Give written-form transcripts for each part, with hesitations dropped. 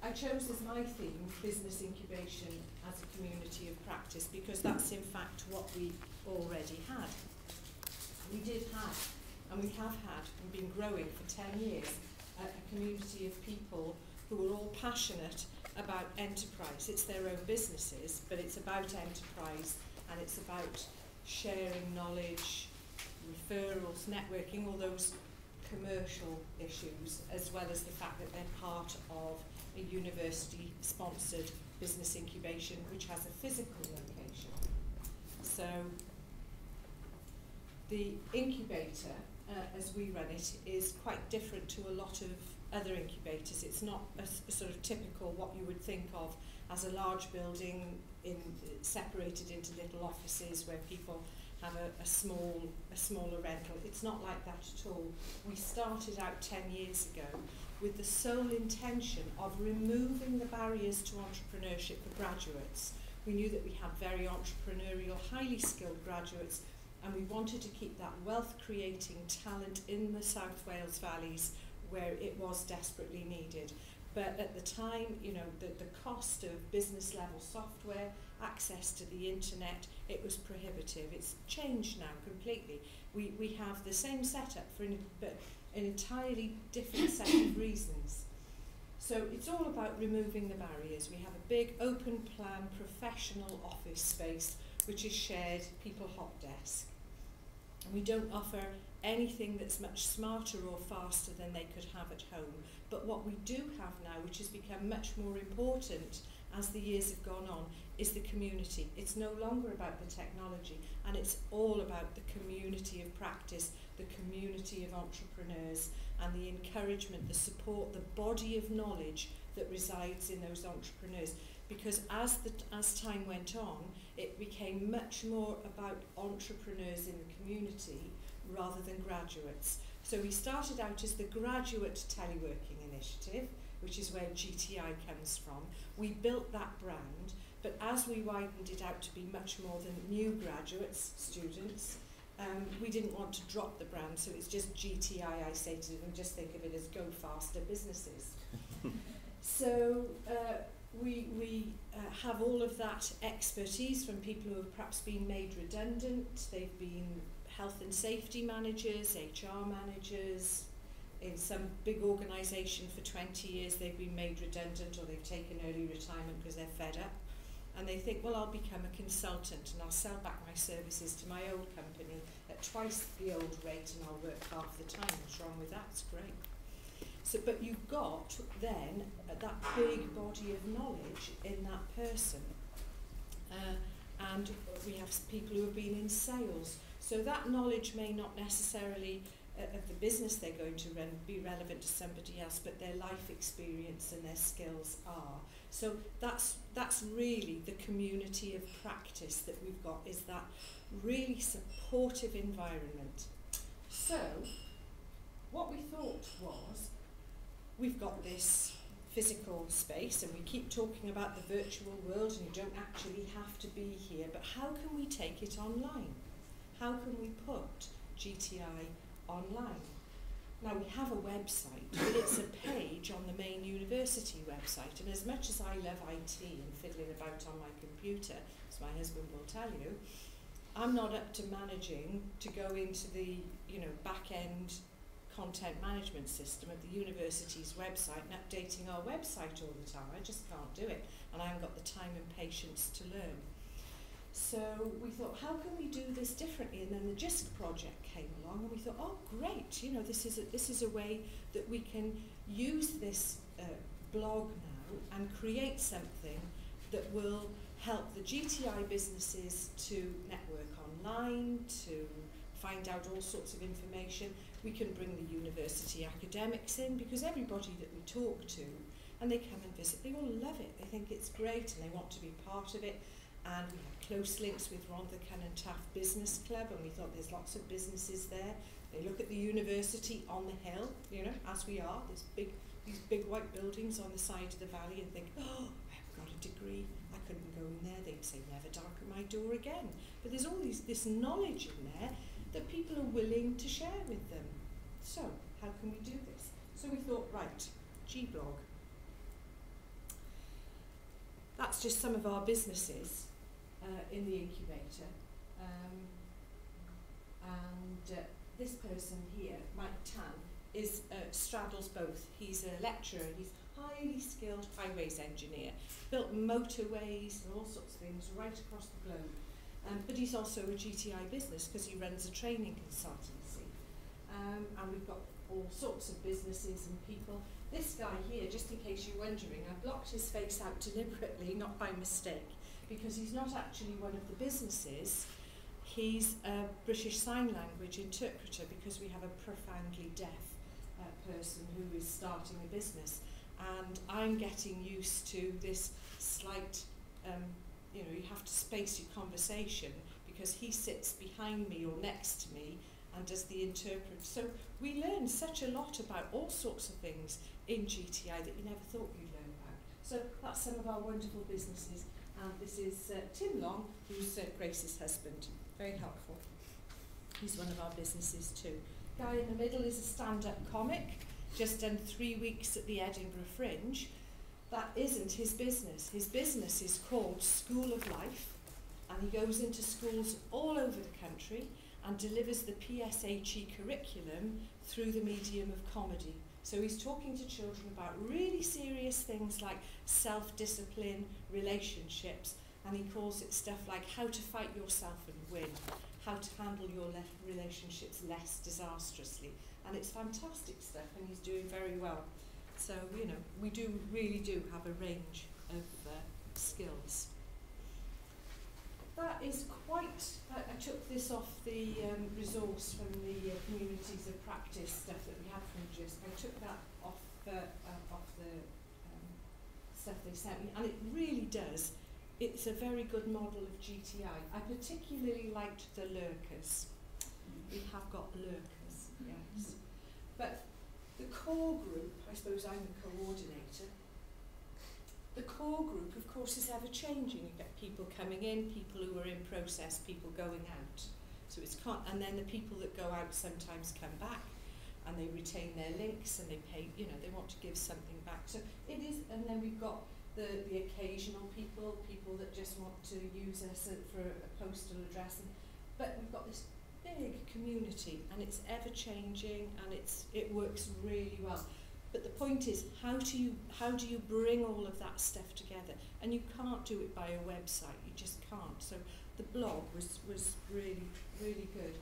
I chose as my theme business incubation as a community of practice because that's in fact what we already had. We did have, and we have had, and been growing for 10 years, a community of people who are all passionate about enterprise. It's their own businesses, but it's about enterprise, and it's about sharing knowledge, referrals, networking, all those commercial issues, as well as the fact that they're part of a university-sponsored business incubation which has a physical location. So the incubator, as we run it, is quite different to a lot of other incubators. It's not a sort of typical what you would think of as a large building separated into little offices where people have a smaller rental. It's not like that at all. We started out 10 years ago with the sole intention of removing the barriers to entrepreneurship for graduates. We knew that we had very entrepreneurial, highly skilled graduates, and we wanted to keep that wealth-creating talent in the South Wales valleys where it was desperately needed. But at the time, you know, the cost of business-level software, access to the internet, it was prohibitive. It's changed now completely. We have the same setup but an entirely different set of reasons. So it's all about removing the barriers. We have a big open plan professional office space which is shared people hot desk. And we don't offer anything that's much smarter or faster than they could have at home. But what we do have now, which has become much more important as the years have gone on, is the community. It's no longer about the technology, and it's all about the community of practice, the community of entrepreneurs, and the encouragement, the support, the body of knowledge that resides in those entrepreneurs. Because as time went on, it became much more about entrepreneurs in the community rather than graduates. So we started out as the Graduate Teleworking Initiative, which is where GTI comes from. We built that brand, but as we widened it out to be much more than new graduates, students, we didn't want to drop the brand, so it's just GTI, I say to them, just think of it as Go Faster Businesses. So we have all of that expertise from people who have perhaps been made redundant. They've been health and safety managers, HR managers. In some big organisation for 20 years they've been made redundant or they've taken early retirement because they're fed up. And they think, well, I'll become a consultant and I'll sell back my services to my old company at twice the old rate and I'll work half the time. What's wrong with that? It's great. So, but you've got then that big body of knowledge in that person. And we have people who have been in sales. So that knowledge may not necessarily of the business they're going to run be relevant to somebody else, but their life experience and their skills are. So that's really the community of practice that we've got, is that really supportive environment. So what we thought was, we've got this physical space and we keep talking about the virtual world and you don't actually have to be here, but how can we take it online? How can we put GTI online? Now we have a website, but it's a page on the main university website, and as much as I love IT and fiddling about on my computer, as my husband will tell you, I'm not up to managing to go into the back-end content management system of the university's website and updating our website all the time. I just can't do it, and I haven't got the time and patience to learn. So we thought, how can we do this differently? And then the Jisc project came along, and we thought, oh great, this is a way that we can use this blog now and create something that will help the GTI businesses to network online, to find out all sorts of information. We can bring the university academics in, because everybody that we talk to, and they come and visit, they all love it. They think it's great and they want to be part of it. And we had close links with Rhondda and Taft Business Club, and we thought there's lots of businesses there. They look at the university on the hill, as we are, these big white buildings on the side of the valley, and think, oh, I've got a degree, I couldn't go in there. They'd say, never darken my door again. But there's all this knowledge in there that people are willing to share with them. So, how can we do this? So we thought, right, G-blog. that's just some of our businesses in the incubator. This person here, Mike Tan, straddles both. He's a lecturer, he's highly skilled highways engineer, built motorways and all sorts of things right across the globe. But he's also a GTI business because he runs a training consultancy. And we've got all sorts of businesses and people. This guy here, just in case you're wondering, I blocked his face out deliberately, not by mistake, because he's not actually one of the businesses. He's a British Sign Language interpreter because we have a profoundly deaf person who is starting a business. And I'm getting used to this slight, you have to space your conversation because he sits behind me or next to me and does the interpret. So we learn such a lot about all sorts of things in GTI that you never thought you'd learn about. So that's some of our wonderful businesses. And this is Tim Long, who's Grace's husband. Very helpful. He's one of our businesses too. Guy in the middle is a stand-up comic, just done 3 weeks at the Edinburgh Fringe. That isn't his business. His business is called School of Life, and he goes into schools all over the country and delivers the PSHE curriculum through the medium of comedy. So he's talking to children about really serious things like self-discipline, relationships, and he calls it stuff like how to fight yourself and win, how to handle your relationships less disastrously. And it's fantastic stuff, and he's doing very well. So, we really do have a range of skills. That is quite, I took this off the resource from the communities of practice stuff that we had from Jisc. I took that off the stuff they sent me, and it really does. It's a very good model of GTI. I particularly liked the lurkers. We have got lurkers, yes. But the core group, I suppose I'm the coordinator. The core group, of course, is ever changing. You get people coming in, people who are in process, people going out. So and then the people that go out sometimes come back and they retain their links and they pay, they want to give something back. So it is, and then we've got the occasional people that just want to use us for a postal address. But we've got this big community, and it's ever changing, and it works really well. But the point is, how do you bring all of that stuff together? And you can't do it by a website. You just can't. So the blog was really, really good.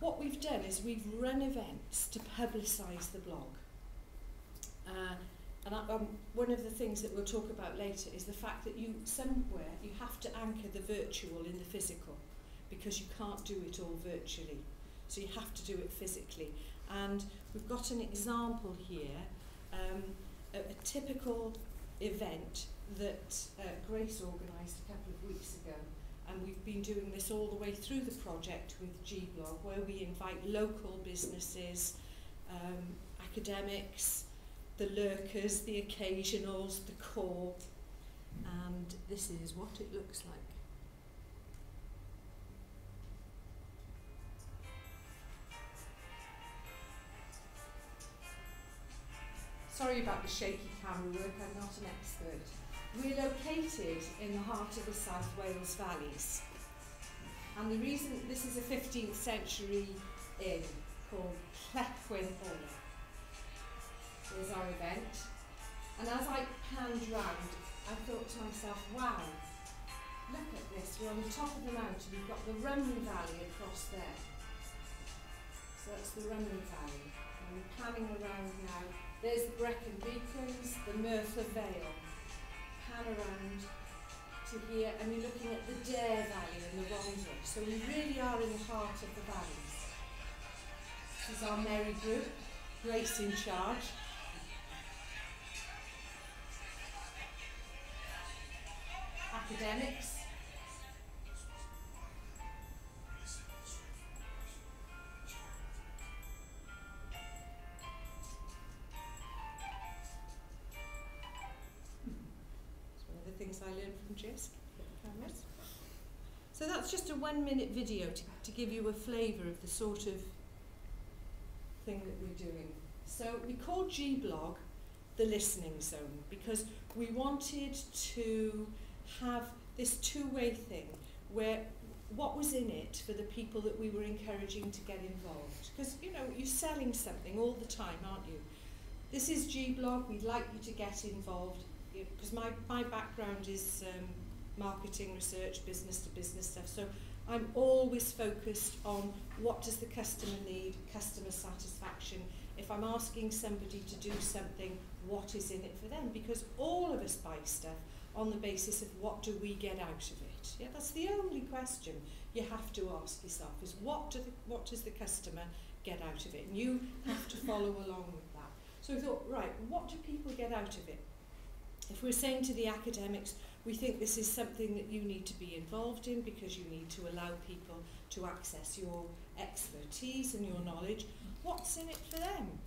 What we've done is we've run events to publicise the blog. One of the things that we'll talk about later is the fact that somewhere you have to anchor the virtual in the physical, because you can't do it all virtually. So you have to do it physically. And we've got an example here, a typical event that Grace organised a couple of weeks ago. And we've been doing this all the way through the project with G-Blog, where we invite local businesses, academics, the lurkers, the occasionals, the core, and this is what it looks like. Sorry about the shaky camera work, I'm not an expert. We're located in the heart of the South Wales valleys. And the reason, this is a 15th century inn called Clepwyn Hall. There's our event. And as I panned round, I thought to myself, wow, look at this, we're on the top of the mountain, we've got the Rumney Valley across there. So that's the Rumney Valley. And we're panning around now. There's the Brecon Beacons, the Merthyr Vale. Pan around to here, and we're looking at the Dare Valley and the Rhondda. So we really are in the heart of the valleys. This is our merry group, Grace in charge. Academics. Things I learned from Jisc. So that's just a 1-minute video to give you a flavour of the sort of thing that we're doing. So we call G-Blog the listening zone, because we wanted to have this two-way thing where what was in it for the people that we were encouraging to get involved. Because, you know, you're selling something all the time, aren't you? This is G-Blog, we'd like you to get involved, because my background is marketing, research, business-to-business stuff, so I'm always focused on what does the customer need, customer satisfaction. If I'm asking somebody to do something, what is in it for them? Because all of us buy stuff on the basis of what do we get out of it. Yeah, that's the only question you have to ask yourself, is what does the customer get out of it? And you have to follow along with that. So we thought, right, what do people get out of it? If we're saying to the academics, we think this is something that you need to be involved in because you need to allow people to access your expertise and your knowledge, what's in it for them?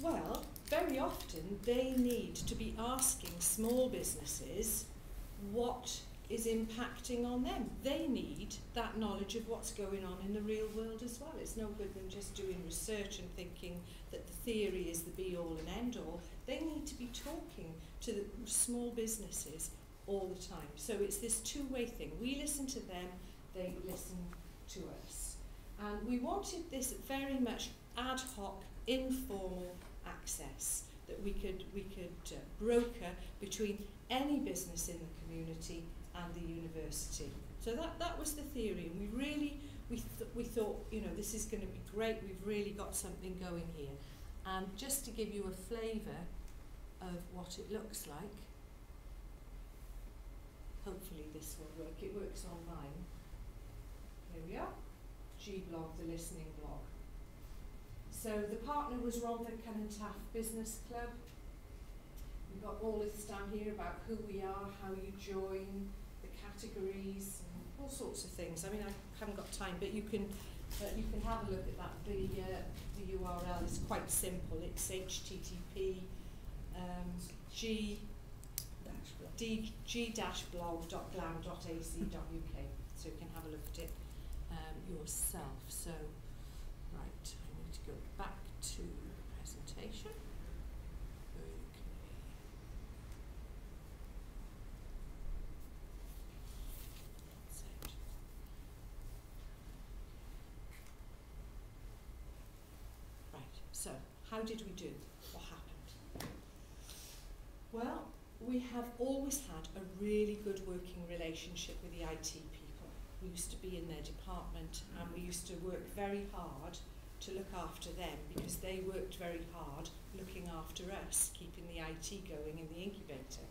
Well, very often they need to be asking small businesses what is impacting on them. They need that knowledge of what's going on in the real world as well. It's no good them just doing research and thinking that the theory is the be-all and end-all. They need to be talking to the small businesses all the time. So it's this two-way thing. We listen to them, they listen to us. And we wanted this very much ad hoc, informal access that we could broker between any business in the community and the university. So that was the theory, and we thought, you know, this is going to be great. We've really got something going here. And just to give you a flavour of what it looks like, hopefully this will work. It works online. Here we are. G-Blog, the listening blog. So the partner was Rhondda Cynnon Business Club. We've got all this down here about who we are, how you join, the categories, and all sorts of things. I mean, I haven't got time, but you can have a look at that. The URL is quite simple. It's http g-blog.glam.ac.uk, so you can have a look at it yourself. So, right, I need to go back to the presentation. Okay. That's it. Right, so how did we do? What happened? Well, we have always had a really good working relationship with the IT people. We used to be in their department, and we used to work very hard to look after them because they worked very hard looking after us, keeping the IT going in the incubator.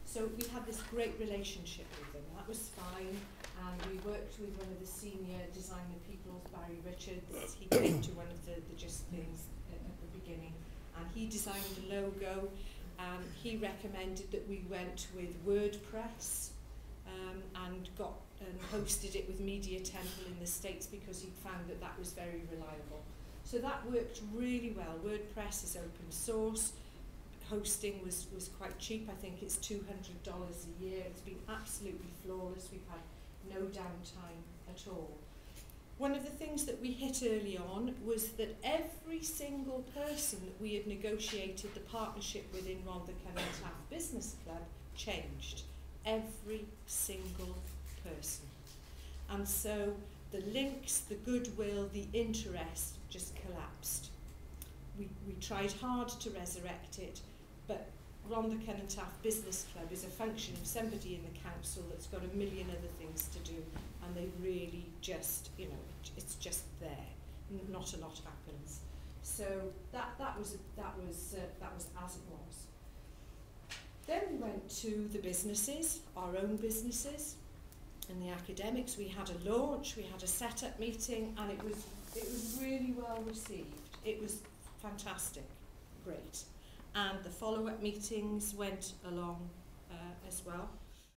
So we had this great relationship with them. That was fine, and we worked with one of the senior designer people, Barry Richards. He came to one of the Jisc things at the beginning, and he designed the logo. He recommended that we went with WordPress and hosted it with Media Temple in the States because he found that that was very reliable. So that worked really well. WordPress is open source. Hosting was quite cheap. I think it's $200 a year. It's been absolutely flawless. We've had no downtime at all. One of the things that we hit early on was that every single person that we had negotiated the partnership with in Rhondda Cynnon Business Club changed. Every single person. And so the links, the goodwill, the interest just collapsed. We tried hard to resurrect it, but Rhondda Cynnon Business Club is a function of somebody in the council that's got a million other things to do, and they really just, you know, it's just there. Not a lot happens. So that was as it was. Then we went to the businesses, our own businesses, and the academics. We had a launch, we had a setup meeting, and it was really well received. It was fantastic, great. And the follow-up meetings went along as well.